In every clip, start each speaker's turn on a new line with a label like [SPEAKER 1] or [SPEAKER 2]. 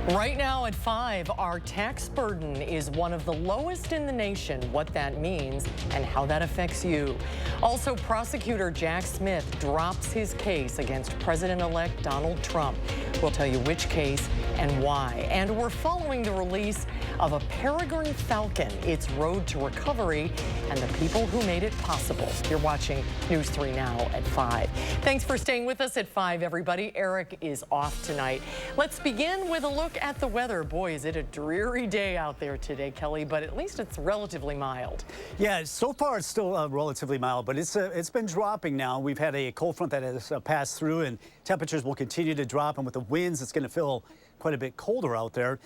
[SPEAKER 1] Right now at 5, our tax burden is one of the lowest in the nation. What that means and how that affects you. Also, prosecutor Jack Smith drops his case against President-elect Donald Trump. We'll tell you which case and why. And we're following the release of a Peregrine Falcon, its road to recovery, and the people who made it possible. You're watching News 3 Now at 5. Thanks for staying with us at 5, everybody. Eric is off tonight. Let's begin with a look at the weather. Boy, is it a dreary day out there today, Kelly, but at least it's relatively mild.
[SPEAKER 2] Yeah, so far it's still relatively mild, but it's been dropping now. We've had a cold front that has passed through, and temperatures will continue to drop, and with the winds, it's going to feel quite a bit colder out there.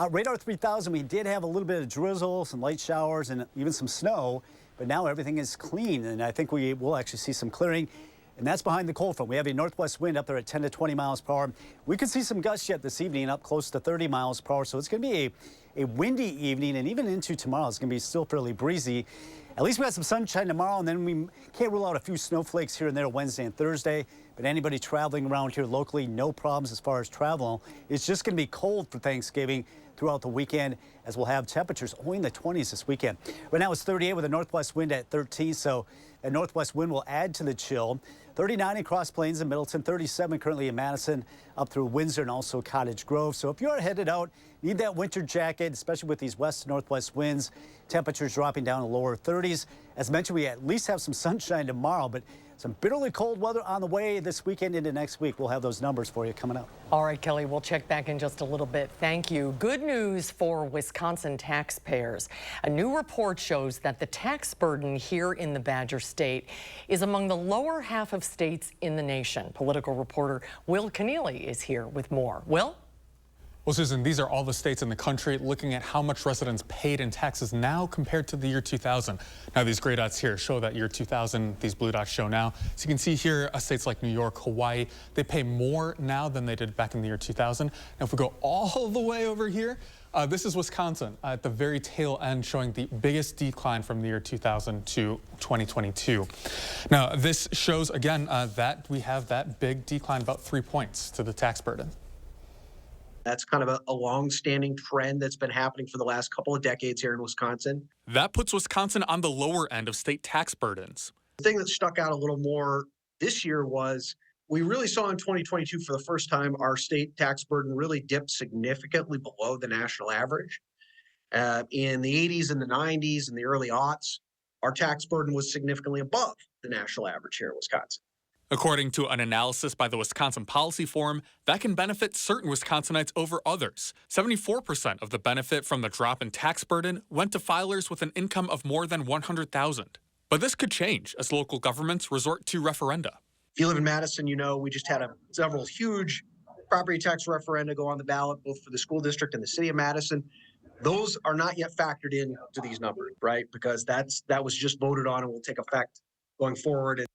[SPEAKER 2] Radar 3000, we did have a little bit of drizzle, some light showers, and even some snow, but now everything is clean, and I think we will actually see some clearing. And that's behind the cold front. We have a northwest wind up there at 10 to 20 miles per hour. We could see some gusts yet this evening up close to 30 miles per hour. So it's going to be a windy evening, and even into tomorrow, it's going to be still fairly breezy. At least we have some sunshine tomorrow, and then we can't rule out a few snowflakes here and there Wednesday and Thursday. But anybody traveling around here locally, no problems as far as travel. It's just going to be cold for Thanksgiving throughout the weekend, as we'll have temperatures only in the 20s this weekend. Right now it's 38 with a northwest wind at 13, so that northwest wind will add to the chill. 39 in Cross Plains and Middleton, 37 currently in Madison, up through Windsor and also Cottage Grove. So if you're headed out, need that winter jacket, especially with these west to northwest winds. Temperatures dropping down to lower 30s. As mentioned, we at least have some sunshine tomorrow, but some bitterly cold weather on the way this weekend into next week. We'll have those numbers for you coming up.
[SPEAKER 1] All right, Kelly, we'll check back in just a little bit. Thank you. Good news for Wisconsin taxpayers. A new report shows that the tax burden here in the Badger State is among the lower half of states in the nation. Political reporter Will Keneally is here with more. Will?
[SPEAKER 3] Well, Susan, these are all the states in the country looking at how much residents paid in taxes now compared to the year 2000. Now, these gray dots here show that year 2000. These blue dots show now. So you can see here states like New York, Hawaii, they pay more now than they did back in the year 2000. Now, if we go all the way over here, this is Wisconsin at the very tail end, showing the biggest decline from the year 2000 to 2022. Now, this shows, again, that we have that big decline, about 3 points to the tax burden.
[SPEAKER 4] That's kind of a long-standing trend that's been happening for the last couple of decades here in Wisconsin.
[SPEAKER 3] That puts Wisconsin on the lower end of state tax burdens.
[SPEAKER 4] The thing that stuck out a little more this year was we really saw in 2022 for the first time our state tax burden really dipped significantly below the national average. In the 80s and the 90s and the early aughts, our tax burden was significantly above the national average here in Wisconsin.
[SPEAKER 3] According to an analysis by the Wisconsin Policy Forum, that can benefit certain Wisconsinites over others. 74% of the benefit from the drop in tax burden went to filers with an income of more than $100,000. But this could change as local governments resort to referenda.
[SPEAKER 4] If you live in Madison, you know we just had several huge property tax referenda go on the ballot, both for the school district and the city of Madison. Those are not yet factored into these numbers, right? Because that was just voted on and will take effect going forward.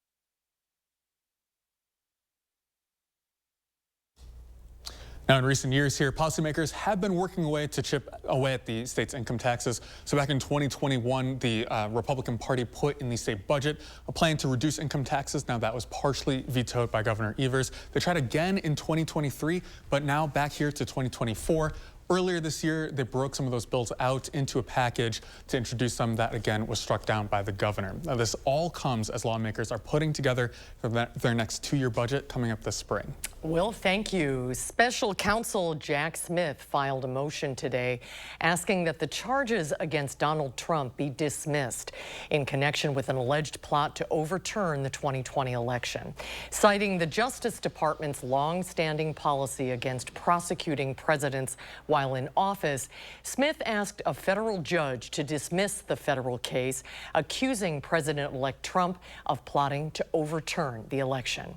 [SPEAKER 3] Now, in recent years here, policymakers have been working away to chip away at the state's income taxes. So back in 2021, the Republican Party put in the state budget a plan to reduce income taxes. Now, that was partially vetoed by Governor Evers. They tried again in 2023, but now back here to 2024. Earlier this year, they broke some of those bills out into a package to introduce some that, again, was struck down by the governor. Now, this all comes as lawmakers are putting together their next two-year budget coming up this spring.
[SPEAKER 1] Will, thank you. Special counsel Jack Smith filed a motion today asking that the charges against Donald Trump be dismissed in connection with an alleged plot to overturn the 2020 election. Citing the Justice Department's long-standing policy against prosecuting presidents while in office, Smith asked a federal judge to dismiss the federal case, accusing President-elect Trump of plotting to overturn the election.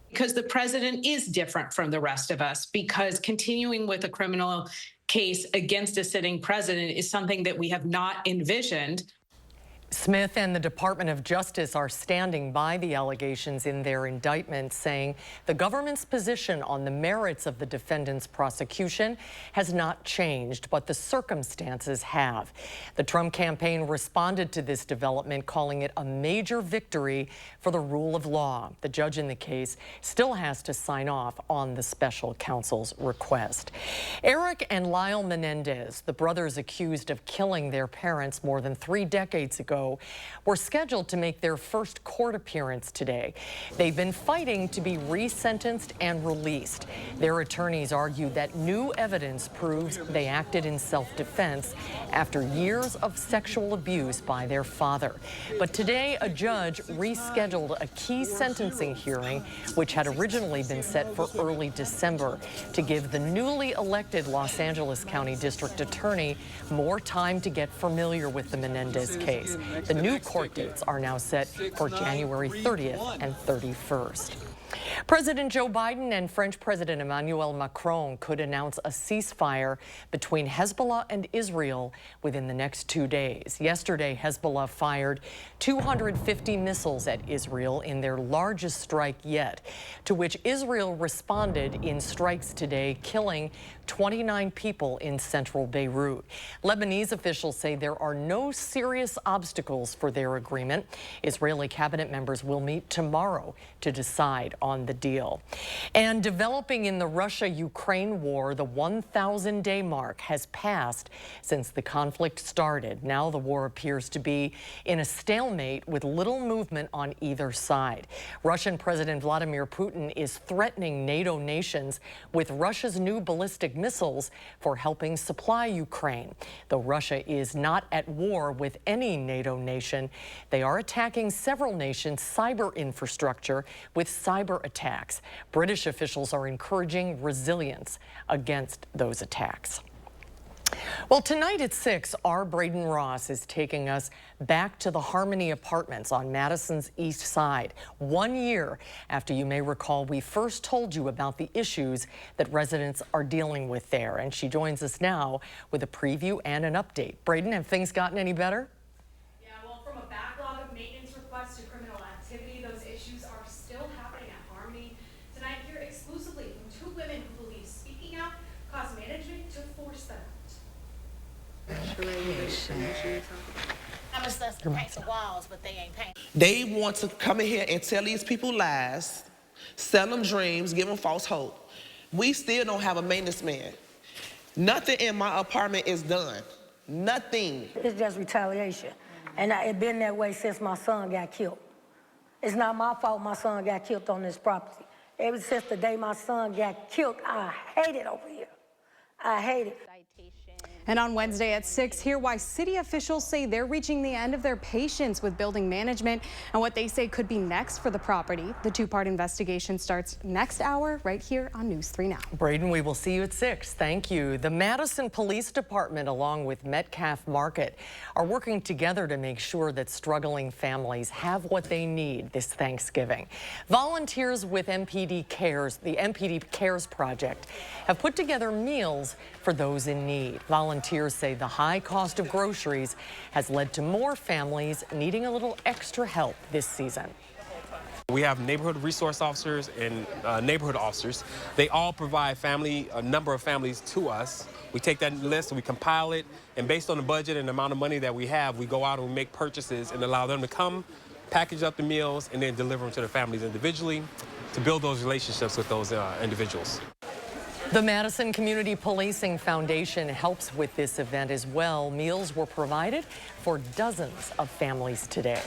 [SPEAKER 5] Because the president is different from the rest of us, because continuing with a criminal case against a sitting president is something that we have not envisioned.
[SPEAKER 1] Smith and the Department of Justice are standing by the allegations in their indictment, saying the government's position on the merits of the defendant's prosecution has not changed, but the circumstances have. The Trump campaign responded to this development, calling it a major victory for the rule of law. The judge in the case still has to sign off on the special counsel's request. Eric and Lyle Menendez, the brothers accused of killing their parents more than 3 decades ago, were scheduled to make their first court appearance today. They've been fighting to be resentenced and released. Their attorneys argue that new evidence proves they acted in self-defense after years of sexual abuse by their father. But today, a judge rescheduled a key sentencing hearing, which had originally been set for early December, to give the newly elected Los Angeles County District Attorney more time to get familiar with the Menendez case. The new court dates are now set for January 30th and 31st. President Joe Biden and French President Emmanuel Macron could announce a ceasefire between Hezbollah and Israel within the next 2 days. Yesterday, Hezbollah fired 250 missiles at Israel in their largest strike yet, to which Israel responded in strikes today, killing 29 people in central Beirut. Lebanese officials say there are no serious obstacles for their agreement. Israeli cabinet members will meet tomorrow to decide on the deal. And developing in the Russia-Ukraine war, the 1,000-day mark has passed since the conflict started. Now the war appears to be in a stalemate with little movement on either side. Russian President Vladimir Putin is threatening NATO nations with Russia's new ballistic missiles for helping supply Ukraine. Though Russia is not at war with any NATO nation, they are attacking several nations' cyber infrastructure with cyber attacks. British officials are encouraging resilience against those attacks. Well, tonight at 6, our Braden Ross is taking us back to the Harmony Apartments on Madison's east side. 1 year after, you may recall, we first told you about the issues that residents are dealing with there. And she joins us now with a preview and an update. Braden, have things gotten any better?
[SPEAKER 6] Yeah, well, from a backlog of maintenance requests to criminal activity, those issues are still happening at Harmony. Tonight, hear exclusively from 2 women who believe speaking out caused management to force them out.
[SPEAKER 7] How much less to paint the walls, but they ain't paint.
[SPEAKER 8] They want to come in here and tell these people lies, sell them dreams, give them false hope. We still don't have a maintenance man. Nothing in my apartment is done. Nothing.
[SPEAKER 9] It's just retaliation. And it's been that way since my son got killed. It's not my fault my son got killed on this property. Ever since the day my son got killed, I hate it over here. I hate it.
[SPEAKER 10] And on Wednesday at 6, hear why city officials say they're reaching the end of their patience with building management and what they say could be next for the property. The 2-part investigation starts next hour right here on News 3 Now.
[SPEAKER 1] Braden, we will see you at 6. Thank you. The Madison Police Department, along with Metcalf Market, are working together to make sure that struggling families have what they need this Thanksgiving. Volunteers with MPD Cares, the MPD Cares Project, have put together meals for those in need. Volunteers say the high cost of groceries has led to more families needing a little extra help this season.
[SPEAKER 11] We have neighborhood resource officers and neighborhood officers. They all provide a number of families to us. We take that list, we compile it, and based on the budget and the amount of money that we have, we go out and we make purchases and allow them to come, package up the meals, and then deliver them to their families individually to build those relationships with those individuals.
[SPEAKER 1] The Madison Community Policing Foundation helps with this event as well. Meals were provided for dozens of families today.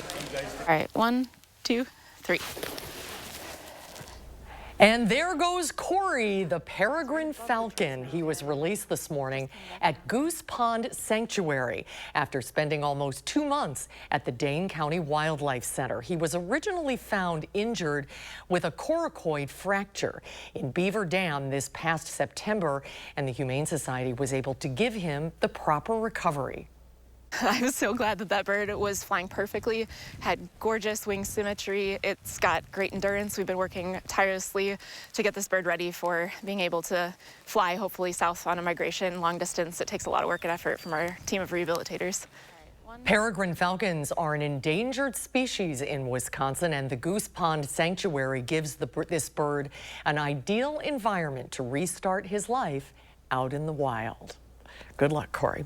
[SPEAKER 12] All right, 1, 2, 3.
[SPEAKER 1] And there goes Corey, the peregrine falcon. He was released this morning at Goose Pond Sanctuary after spending almost 2 months at the Dane County Wildlife Center. He was originally found injured with a coracoid fracture in Beaver Dam this past September, and the Humane Society was able to give him the proper recovery.
[SPEAKER 12] I was so glad that that bird was flying perfectly, had gorgeous wing symmetry. It's got great endurance. We've been working tirelessly to get this bird ready for being able to fly, hopefully south on a migration long distance. It takes a lot of work and effort from our team of rehabilitators.
[SPEAKER 1] Peregrine falcons are an endangered species in Wisconsin, and the Goose Pond Sanctuary gives this bird an ideal environment to restart his life out in the wild. Good luck, Corey.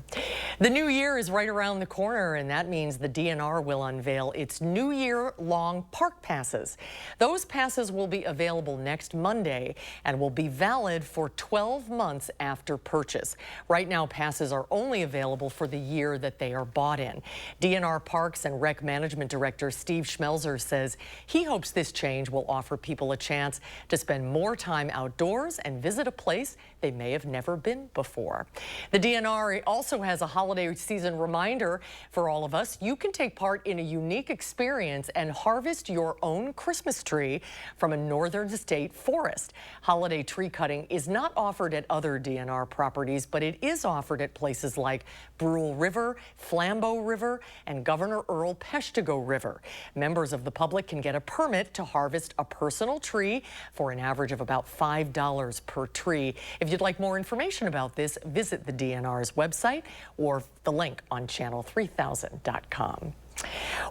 [SPEAKER 1] The new year is right around the corner, and that means the DNR will unveil its New Year-long park passes. Those passes will be available next Monday and will be valid for 12 months after purchase. Right now, passes are only available for the year that they are bought in. DNR Parks and Rec Management Director Steve Schmelzer says he hopes this change will offer people a chance to spend more time outdoors and visit a place they may have never been before. The DNR also has a holiday season reminder for all of us. You can take part in a unique experience and harvest your own Christmas tree from a northern state forest. Holiday tree cutting is not offered at other DNR properties, but it is offered at places like Brule River, Flambeau River, and Governor Earl Peshtigo River. Members of the public can get a permit to harvest a personal tree for an average of about $5 per tree. If you'd like more information about this, visit the DNR's website or the link on channel3000.com.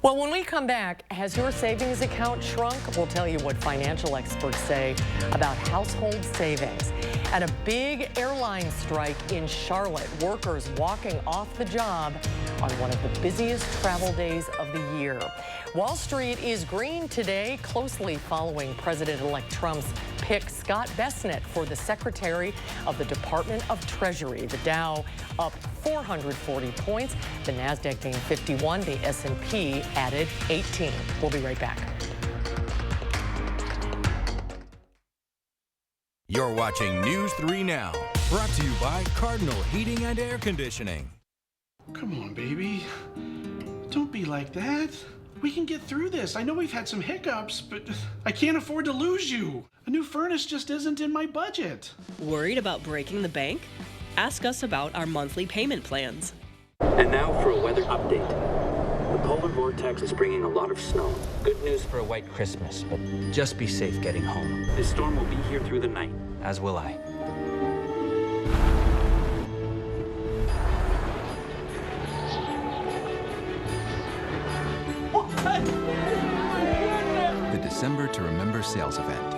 [SPEAKER 1] Well, when we come back, has your savings account shrunk? We'll tell you what financial experts say about household savings. At a big airline strike in Charlotte, workers walking off the job on one of the busiest travel days of the year. Wall Street is green today, closely following President-elect Trump's pick Scott Bessent for the Secretary of the Department of Treasury. The Dow up 440 points, the Nasdaq gained 51, the S&P added 18. We'll be right back.
[SPEAKER 13] You're watching News 3 Now, brought to you by Cardinal Heating and Air Conditioning.
[SPEAKER 14] Come on, baby. Don't be like that. We can get through this. I know we've had some hiccups, but I can't afford to lose you. A new furnace just isn't in my budget.
[SPEAKER 15] Worried about breaking the bank? Ask us about our monthly payment plans.
[SPEAKER 16] And now for a weather update. The polar vortex is bringing a lot of snow. Good news for a white Christmas, but just be safe getting home. This storm will be here through the night, as will I.
[SPEAKER 17] The December to Remember sales event.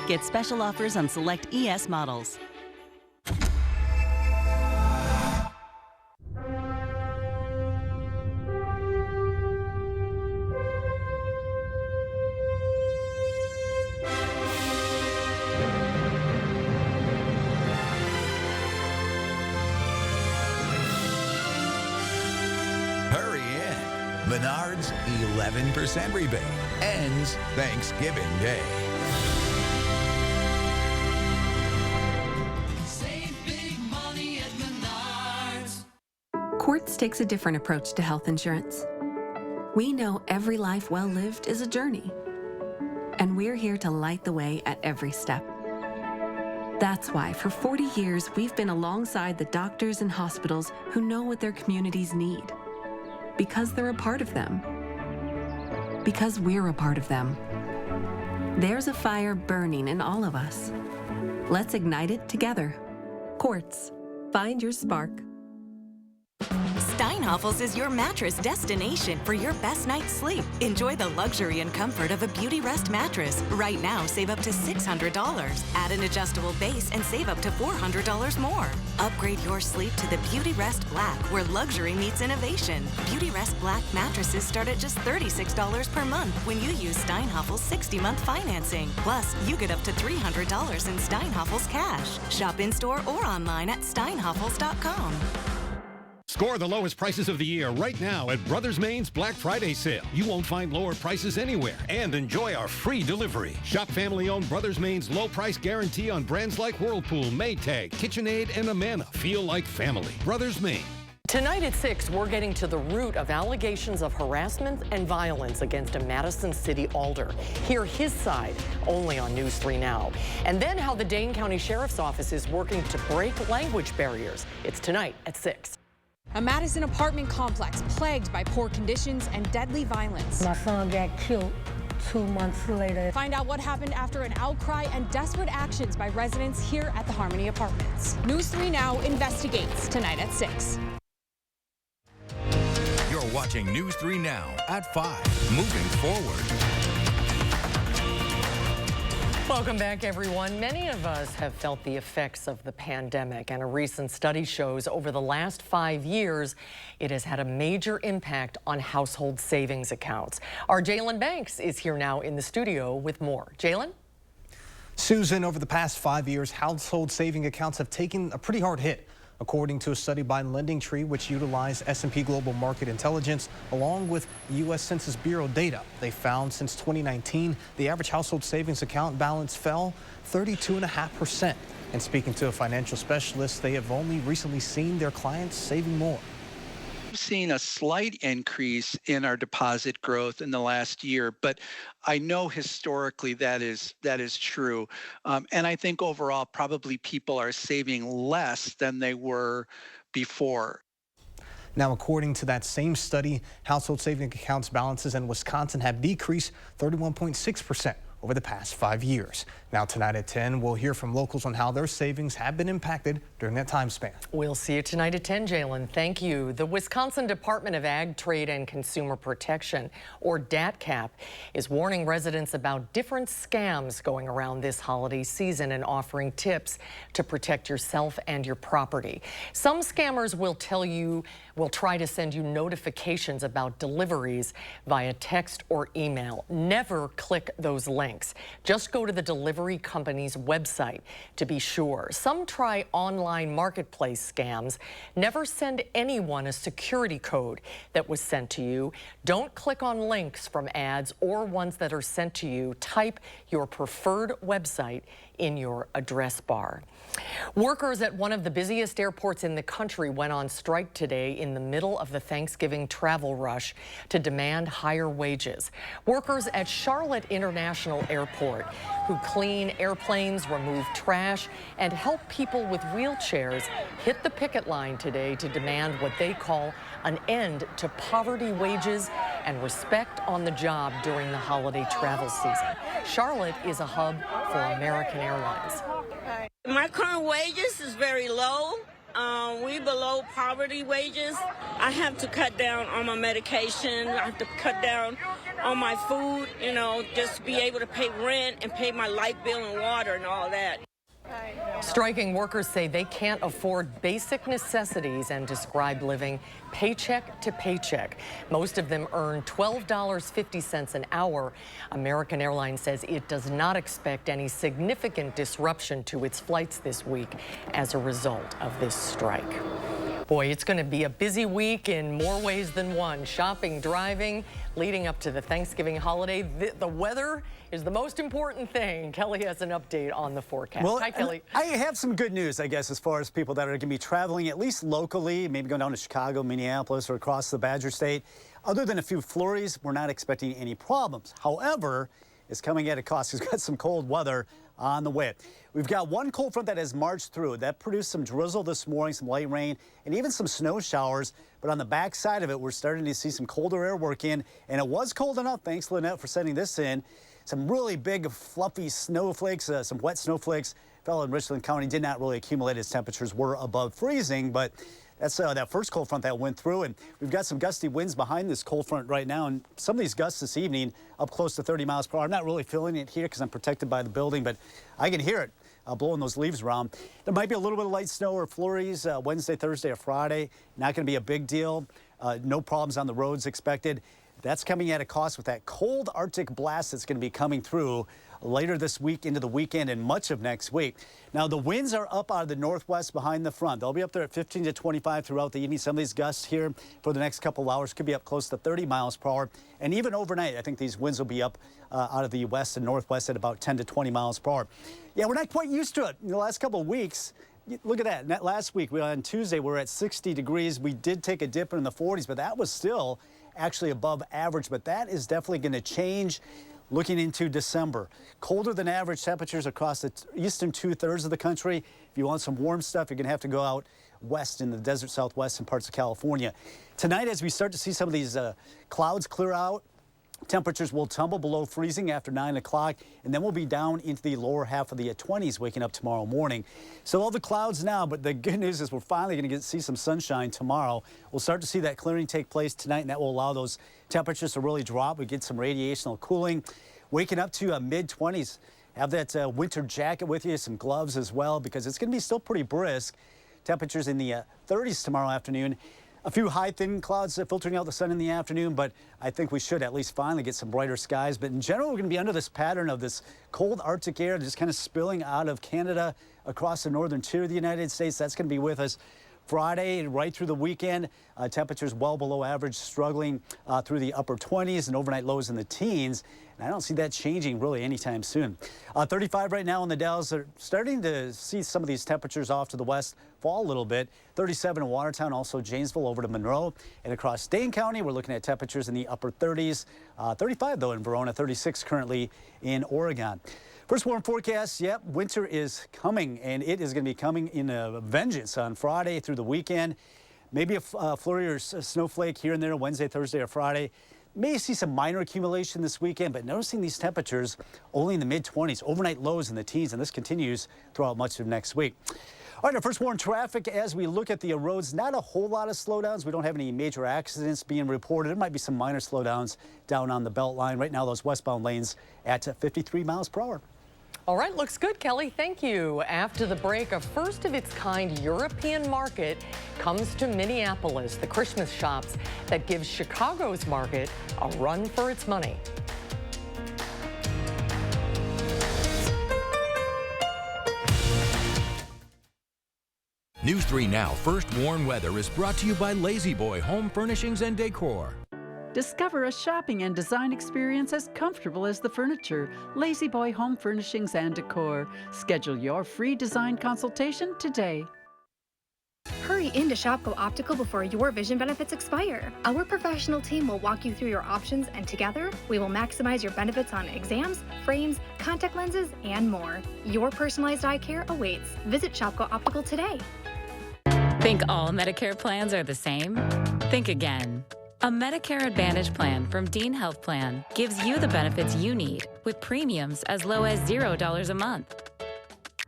[SPEAKER 18] Get special offers on select ES models.
[SPEAKER 17] Hurry in. Menards 11% rebate ends Thanksgiving Day.
[SPEAKER 19] Quartz takes a different approach to health insurance. We know every life well lived is a journey, and we're here to light the way at every step. That's why for 40 years, we've been alongside the doctors and hospitals who know what their communities need, because they're a part of them, because we're a part of them. There's a fire burning in all of us. Let's ignite it together. Quartz. Find your spark.
[SPEAKER 20] Steinhafels is your mattress destination for your best night's sleep. Enjoy the luxury and comfort of a Beauty Rest mattress. Right now, save up to $600. Add an adjustable base and save up to $400 more. Upgrade your sleep to the Beauty Rest Black, where luxury meets innovation. Beauty Rest Black mattresses start at just $36 per month when you use Steinhafels 60-month financing. Plus, you get up to $300 in Steinhafels cash. Shop in-store or online at steinhafels.com.
[SPEAKER 21] Score the lowest prices of the year right now at Brothers Main's Black Friday sale. You won't find lower prices anywhere, and enjoy our free delivery. Shop family-owned Brothers Main's low price guarantee on brands like Whirlpool, Maytag, KitchenAid, and Amana. Feel like family. Brothers Main.
[SPEAKER 1] Tonight at 6, we're getting to the root of allegations of harassment and violence against a Madison city alder. Hear his side only on News 3 Now. And then how the Dane County Sheriff's Office is working to break language barriers. It's tonight at 6.
[SPEAKER 10] A Madison apartment complex plagued by poor conditions and deadly violence.
[SPEAKER 9] My son got killed 2 months later.
[SPEAKER 10] Find out what happened after an outcry and desperate actions by residents here at the Harmony Apartments. News 3 Now investigates tonight at 6.
[SPEAKER 13] watching News 3 Now at 5. Moving forward.
[SPEAKER 1] Welcome back, everyone. Many of us have felt the effects of the pandemic, and a recent study shows over the last 5 years, it has had a major impact on household savings accounts. Our Jalen Banks is here now in the studio with more. Jalen?
[SPEAKER 2] Susan, over the past 5 years, household saving accounts have taken a pretty hard hit. According to a study by LendingTree, which utilized S&P Global Market Intelligence, along with U.S. Census Bureau data, they found since 2019, the average household savings account balance fell 32.5%. And speaking to a financial specialist, they have only recently seen their clients saving more.
[SPEAKER 22] We've seen a slight increase in our deposit growth in the last year, but I know historically that is true. And I think overall, probably people are saving less than they were before.
[SPEAKER 2] Now, according to that same study, household savings accounts balances in Wisconsin have decreased 31.6% over the past 5 years. Now, tonight at 10, we'll hear from locals on how their savings have been impacted during that time span.
[SPEAKER 1] We'll see you tonight at 10, Jalen. Thank you. The Wisconsin Department of Ag, Trade, and Consumer Protection, or DATCP, is warning residents about different scams going around this holiday season and offering tips to protect yourself and your property. Some scammers will try to send you notifications about deliveries via text or email. Never click those links. Just go to the delivery company's website to be sure. Some try online marketplace scams. Never send anyone a security code that was sent to you. Don't click on links from ads or ones that are sent to you. Type your preferred website in your address bar. Workers at one of the busiest airports in the country went on strike today in the middle of the Thanksgiving travel rush to demand higher wages. Workers at Charlotte International Airport, who clean airplanes, remove trash, and help people with wheelchairs, hit the picket line today to demand what they call an end to poverty wages and respect on the job during the holiday travel season. Charlotte is a hub for American Airlines.
[SPEAKER 23] My current wages is very low. We below poverty wages. I have to cut down on my medication. I have to cut down on my food, just to be able to pay rent and pay my light bill and water and all that.
[SPEAKER 1] Striking workers say they can't afford basic necessities and describe living paycheck to paycheck. Most of them earn $12.50 an hour. American Airlines says it does not expect any significant disruption to its flights this week as a result of this strike. Boy, it's going to be a busy week in more ways than one. Shopping, driving, leading up to the Thanksgiving holiday. The weather is the most important thing. Kelly has an update on the forecast.
[SPEAKER 24] Well,
[SPEAKER 1] hi, Kelly.
[SPEAKER 24] I have some good news, I guess, as far as people that are going to be traveling, at least locally, maybe going down to Chicago, Minneapolis, or across the Badger State. Other than a few flurries, we're not expecting any problems. However, it's coming at a cost. We've got some cold weather on the way. We've got one cold front that has marched through. That produced some drizzle this morning, some light rain, and even some snow showers. But on the back side of it, we're starting to see some colder air work in. And it was cold enough, thanks, Lynette, for sending this in. Some really big, fluffy snowflakes, some wet snowflakes fell in Richland County. Did not really accumulate as temperatures were above freezing, but that's that first cold front that went through, and we've got some gusty winds behind this cold front right now, and some of these gusts this evening up close to 30 miles per hour. I'm not really feeling it here because I'm protected by the building, but I can hear it blowing those leaves around. There might be a little bit of light snow or flurries Wednesday, Thursday, or Friday. Not going to be a big deal. No problems on the roads expected. That's coming at a cost with that cold Arctic blast that's going to be coming through later this week into the weekend and much of next week. Now, the winds are up out of the northwest behind the front. They'll be up there at 15 to 25 throughout the evening. Some of these gusts here for the next couple of hours could be up close to 30 miles per hour. And even overnight, I think these winds will be up out of the west and northwest at about 10 to 20 miles per hour. Yeah, we're not quite used to it. In the last couple of weeks, look at that. Last week, on Tuesday, we were at 60 degrees. We did take a dip in the 40s, but that was still actually above average. But that is definitely going to change looking into December. Colder than average temperatures across the eastern 2/3 of the country. If you want some warm stuff, you're going to have to go out west in the desert southwest and parts of California. Tonight, as we start to see some of these clouds clear out, Temperatures will tumble below freezing after 9 o'clock, and then we'll be down into the lower half of the 20s waking up tomorrow morning. So all the clouds now, but the good news is we're finally going to see some sunshine tomorrow. We'll start to see that clearing take place tonight, and that will allow those temperatures to really drop. We get some radiational cooling, waking up to mid-20s. Have that winter jacket with you, some gloves as well, because it's going to be still pretty brisk. Temperatures in the 30s tomorrow afternoon. A few high thin clouds filtering out the sun in the afternoon, but I think we should at least finally get some brighter skies. But in general, we're going to be under this pattern of this cold Arctic air just kind of spilling out of Canada across the northern tier of the United States. That's going to be with us Friday right through the weekend. Temperatures well below average, struggling through the upper 20s and overnight lows in the teens. And I don't see that changing really anytime soon. 35 right now in the Dalles. They're starting to see some of these temperatures off to the west fall a little bit. 37 in Watertown, also Janesville over to Monroe. And across Dane County, we're looking at temperatures in the upper 30s. 35 though in Verona, 36 currently in Oregon. First warm forecast, yep, winter is coming, and it is going to be coming in a vengeance on Friday through the weekend. Maybe a flurry or snowflake here and there Wednesday, Thursday, or Friday. May see some minor accumulation this weekend, but noticing these temperatures only in the mid-20s, overnight lows in the teens, and this continues throughout much of next week. All right, our first warm traffic as we look at the roads. Not a whole lot of slowdowns. We don't have any major accidents being reported. There might be some minor slowdowns down on the belt line. Right now, those westbound lanes at 53 miles per hour.
[SPEAKER 1] All right, looks good, Kelly. Thank you. After the break, a first-of-its-kind European market comes to Minneapolis, the Christmas shops that gives Chicago's market a run for its money.
[SPEAKER 13] News 3 Now First Warn Weather is brought to you by Lazy Boy Home Furnishings and Decor.
[SPEAKER 3] Discover a shopping and design experience as comfortable as the furniture. Lazy Boy Home Furnishings and Decor. Schedule your free design consultation today.
[SPEAKER 4] Hurry into Shopko Optical before your vision benefits expire. Our professional team will walk you through your options, and together, we will maximize your benefits on exams, frames, contact lenses, and more. Your personalized eye care awaits. Visit Shopko Optical today.
[SPEAKER 5] Think all Medicare plans are the same? Think again. A Medicare Advantage plan from Dean Health Plan gives you the benefits you need with premiums as low as $0 a month.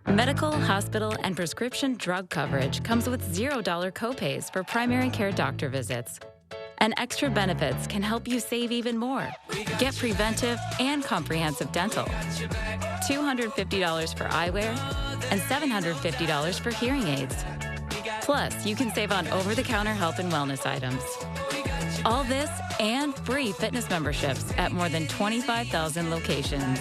[SPEAKER 5] Medical, hospital, and prescription drug coverage comes with $0 copays for primary care doctor visits. And extra benefits can help you save even more. Get preventive and comprehensive dental, $250 for eyewear, and $750 for hearing aids. Plus, you can save on over-the-counter health and wellness items. All this and free fitness memberships at more than 25,000 locations.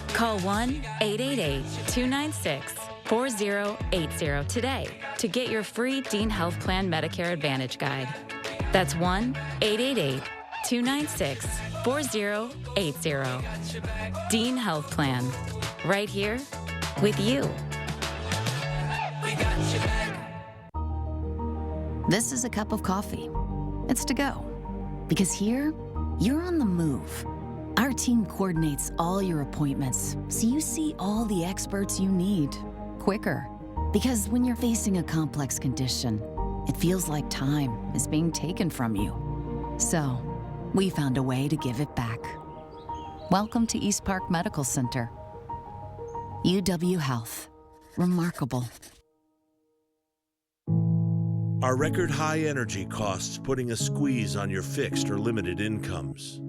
[SPEAKER 5] Call 1-888-296-4080 today to get your free Dean Health Plan Medicare Advantage Guide. That's 1-888-296-4080. Dean Health Plan. Right here with you.
[SPEAKER 6] This is a cup of coffee. It's to go. Because here, you're on the move. Our team coordinates all your appointments, so you see all the experts you need quicker. Because when you're facing a complex condition, it feels like time is being taken from you. So, we found a way to give it back. Welcome to East Park Medical Center. UW Health. Remarkable.
[SPEAKER 25] Are record high energy costs putting a squeeze on your fixed or limited incomes?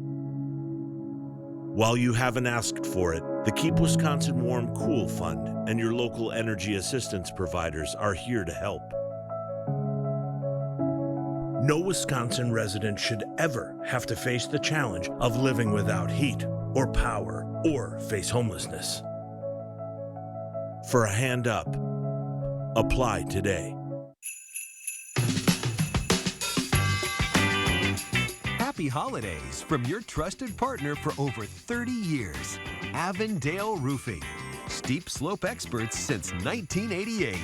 [SPEAKER 25] While you haven't asked for it, the Keep Wisconsin Warm Cool Fund and your local energy assistance providers are here to help. No Wisconsin resident should ever have to face the challenge of living without heat or power or face homelessness. For a hand up, apply today.
[SPEAKER 26] Happy holidays from your trusted partner for over 30 years, Avondale Roofing. Steep slope experts since 1988.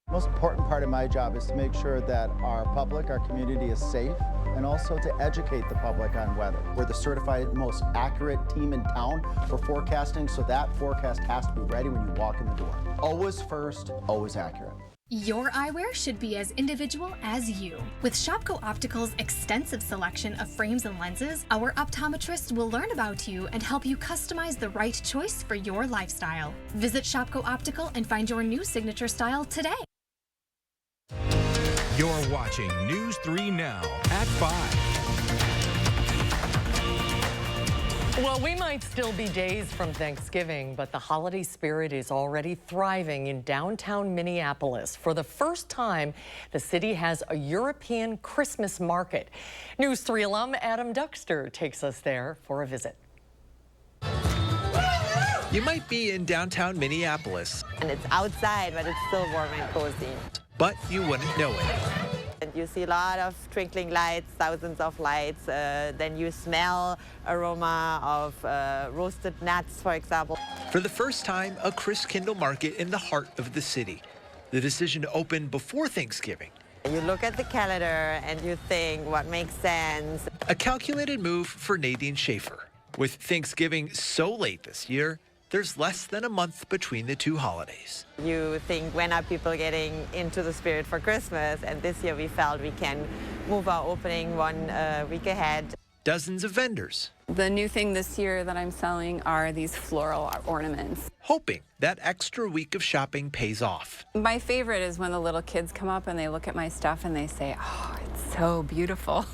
[SPEAKER 27] The most important part of my job is to make sure that our public, our community is safe, and also to educate the public on weather. We're the certified most accurate team in town for forecasting, so that forecast has to be ready when you walk in the door. Always first, always accurate.
[SPEAKER 4] Your eyewear should be as individual as you. With Shopko Optical's extensive selection of frames and lenses, our optometrists will learn about you and help you customize the right choice for your lifestyle. Visit Shopko Optical and find your new signature style today.
[SPEAKER 13] You're watching News 3 Now at 5.
[SPEAKER 1] Well, we might still be days from Thanksgiving, but the holiday spirit is already thriving in downtown Minneapolis. For the first time, the city has a European Christmas market. News 3 alum Adam Duxter takes us there for a visit.
[SPEAKER 7] You might be in downtown Minneapolis,
[SPEAKER 8] and it's outside, but it's still warm and cozy.
[SPEAKER 7] But you wouldn't know it.
[SPEAKER 8] And you see a lot of twinkling lights, thousands of lights. Then you smell aroma of roasted nuts, for example.
[SPEAKER 7] For the first time, a Christkindl market in the heart of the city. The decision to open before Thanksgiving.
[SPEAKER 8] You look at the calendar and you think, what makes sense?
[SPEAKER 7] A calculated move for Nadine Schaefer. With Thanksgiving so late this year, there's less than a month between the two holidays.
[SPEAKER 8] You think, when are people getting into the spirit for Christmas? And this year we felt we can move our opening 1 week ahead.
[SPEAKER 7] Dozens of vendors.
[SPEAKER 11] The new thing this year that I'm selling are these floral ornaments.
[SPEAKER 7] Hoping that extra week of shopping pays off.
[SPEAKER 11] My favorite is when the little kids come up and they look at my stuff and they say, oh, it's so beautiful.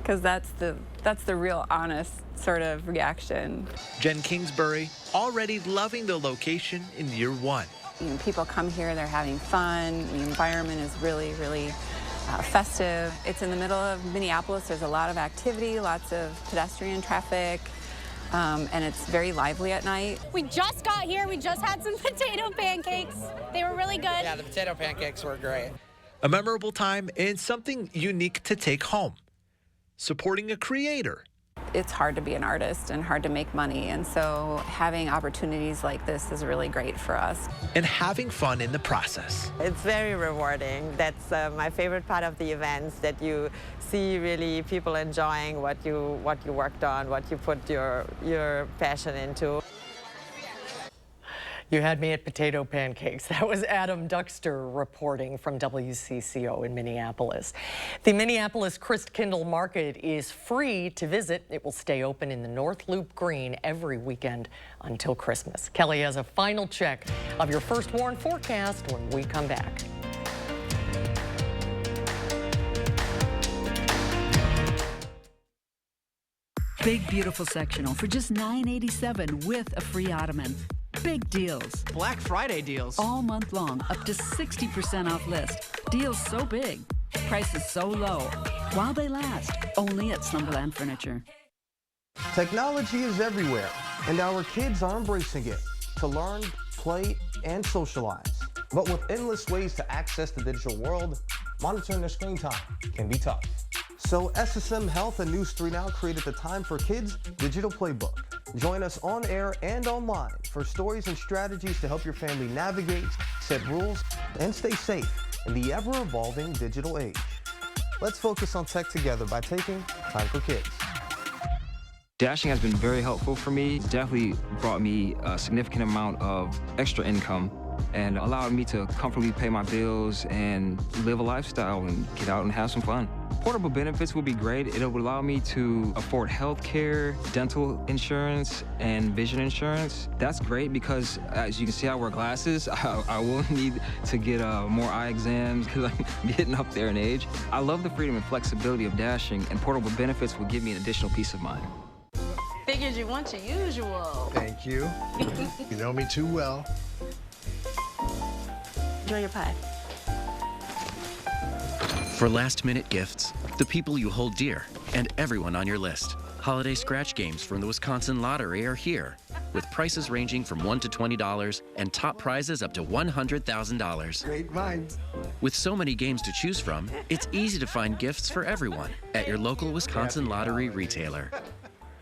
[SPEAKER 11] Because that's the real honest sort of reaction.
[SPEAKER 7] Jen Kingsbury already loving the location in year 1.
[SPEAKER 11] People come here, they're having fun. The environment is really, really festive. It's in the middle of Minneapolis. There's a lot of activity, lots of pedestrian traffic, and it's very lively at night.
[SPEAKER 12] We just got here. We just had some potato pancakes. They were really good.
[SPEAKER 14] Yeah, the potato pancakes were great.
[SPEAKER 7] A memorable time and something unique to take home. Supporting a creator.
[SPEAKER 11] It's hard to be an artist and hard to make money, and so having opportunities like this is really great for us.
[SPEAKER 7] And having fun in the process.
[SPEAKER 8] It's very rewarding. That's my favorite part of the events, that you see really people enjoying what you worked on, what you put your passion into.
[SPEAKER 1] You had me at potato pancakes. That was Adam Duxter reporting from WCCO in Minneapolis. The Minneapolis Christkindl Market is free to visit. It will stay open in the North Loop Green every weekend until Christmas. Kelly has a final check of your first warn forecast when we come back.
[SPEAKER 3] Big Beautiful Sectional for just $9.87 with a free ottoman. Big deals.
[SPEAKER 15] Black Friday deals.
[SPEAKER 3] All month long, up to 60% off list. Deals so big, prices so low. While they last, only at Slumberland Furniture.
[SPEAKER 2] Technology is everywhere, and our kids are embracing it to learn, play, and socialize. But with endless ways to access the digital world, monitoring their screen time can be tough. So SSM Health and News 3 Now created the Time for Kids Digital Playbook. Join us on air and online for stories and strategies to help your family navigate, set rules, and stay safe in the ever-evolving digital age. Let's focus on tech together by taking Time for Kids.
[SPEAKER 16] Dashing has been very helpful for me. Definitely brought me a significant amount of extra income and allowed me to comfortably pay my bills and live a lifestyle and get out and have some fun. Portable benefits would be great. It would allow me to afford health care, dental insurance, and vision insurance. That's great because, as you can see, I wear glasses. I will need to get more eye exams because I'm getting up there in age. I love the freedom and flexibility of Dashing, and portable benefits will give me an additional peace of mind.
[SPEAKER 12] Figured you want your usual.
[SPEAKER 28] Thank you. You know me too well.
[SPEAKER 12] Enjoy your pie.
[SPEAKER 29] For last-minute gifts, the people you hold dear, and everyone on your list. Holiday scratch games from the Wisconsin Lottery are here, with prices ranging from $1 to $20 and top prizes up to $100,000.
[SPEAKER 28] Great minds.
[SPEAKER 29] With so many games to choose from, it's easy to find gifts for everyone at your local Wisconsin Lottery retailer.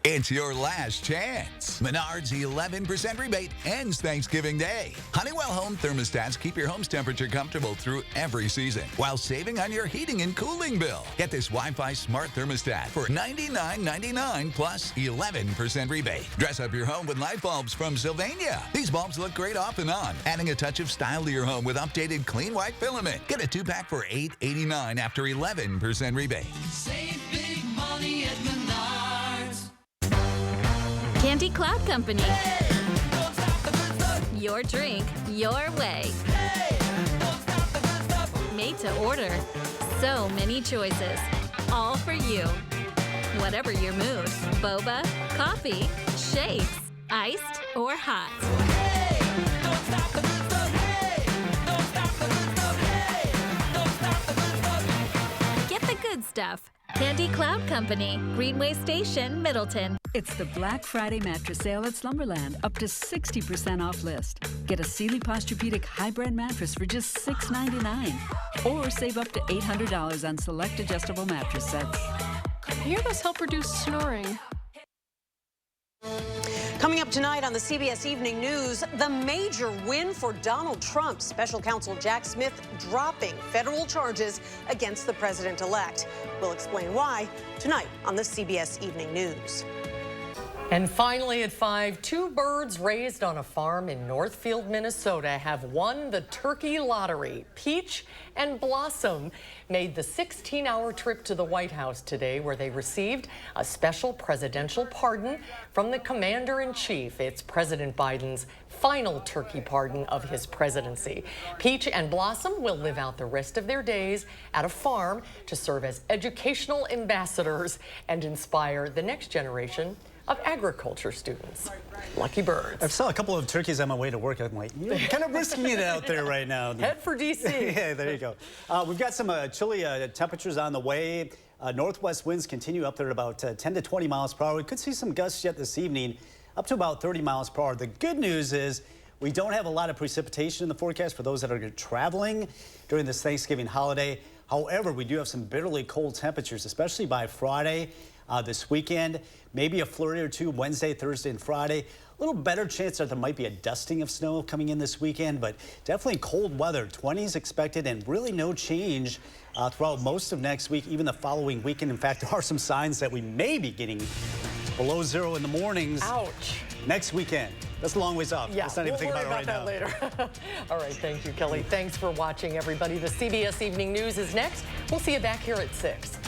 [SPEAKER 9] It's your last chance. Menards 11% rebate ends Thanksgiving Day. Honeywell home thermostats keep your home's temperature comfortable through every season while saving on your heating and cooling bill. Get this Wi-Fi smart thermostat for $99.99 plus 11% rebate. Dress up your home with light bulbs from Sylvania. These bulbs look great off and on, adding a touch of style to your home with updated clean white filament. Get a 2-pack for $8.89 after 11% rebate.
[SPEAKER 10] Save big money at Menards.
[SPEAKER 15] Candy Cloud Company. Hey, don't stop the good stuff. Your drink, your way. Hey, don't stop the good stuff. Made to order. So many choices. All for you. Whatever your mood. Boba, coffee, shakes, iced, or hot.
[SPEAKER 10] Hey, don't stop the good stuff. Hey, don't stop the good stuff. Hey, don't stop the good stuff.
[SPEAKER 15] Get the good stuff. Candy Cloud Company, Greenway Station, Middleton.
[SPEAKER 3] It's the Black Friday mattress sale at Slumberland, up to 60% off list. Get a Sealy Posturepedic high-brand mattress for just $6.99. Or save up to $800 on select adjustable mattress sets.
[SPEAKER 17] I hear those help reduce snoring.
[SPEAKER 18] Coming up tonight on the CBS Evening News, the major win for Donald Trump. Special counsel Jack Smith dropping federal charges against the president-elect. We'll explain why tonight on the CBS Evening News.
[SPEAKER 1] And finally at 5, 2 birds raised on a farm in Northfield, Minnesota have won the turkey lottery. Peach and Blossom made the 16-hour trip to the White House today, where they received a special presidential pardon from the commander-in-chief. It's President Biden's final turkey pardon of his presidency. Peach and Blossom will live out the rest of their days at a farm to serve as educational ambassadors and inspire the next generation of agriculture students. Lucky birds.
[SPEAKER 24] I saw a couple of turkeys on my way to work. I'm like, you're kind of risking it out there right now.
[SPEAKER 1] Head for D.C.
[SPEAKER 24] Yeah, there you go. We've got some chilly temperatures on the way. Northwest winds continue up there at about 10 to 20 miles per hour. We could see some gusts yet this evening, up to about 30 miles per hour. The good news is we don't have a lot of precipitation in the forecast for those that are traveling during this Thanksgiving holiday. However, we do have some bitterly cold temperatures, especially by Friday. This weekend, maybe a flurry or two Wednesday, Thursday, and Friday. A little better chance that there might be a dusting of snow coming in this weekend, but definitely cold weather. 20s expected and really no change throughout most of next week, even the following weekend. In fact, there are some signs that we may be getting below 0 in the mornings.
[SPEAKER 1] Ouch.
[SPEAKER 24] Next weekend. That's a long ways off.
[SPEAKER 1] Yeah,
[SPEAKER 24] let's not even think about it right now.
[SPEAKER 1] Later. All right, thank you, Kelly. Thanks for watching, everybody. The CBS Evening News is next. We'll see you back here at 6.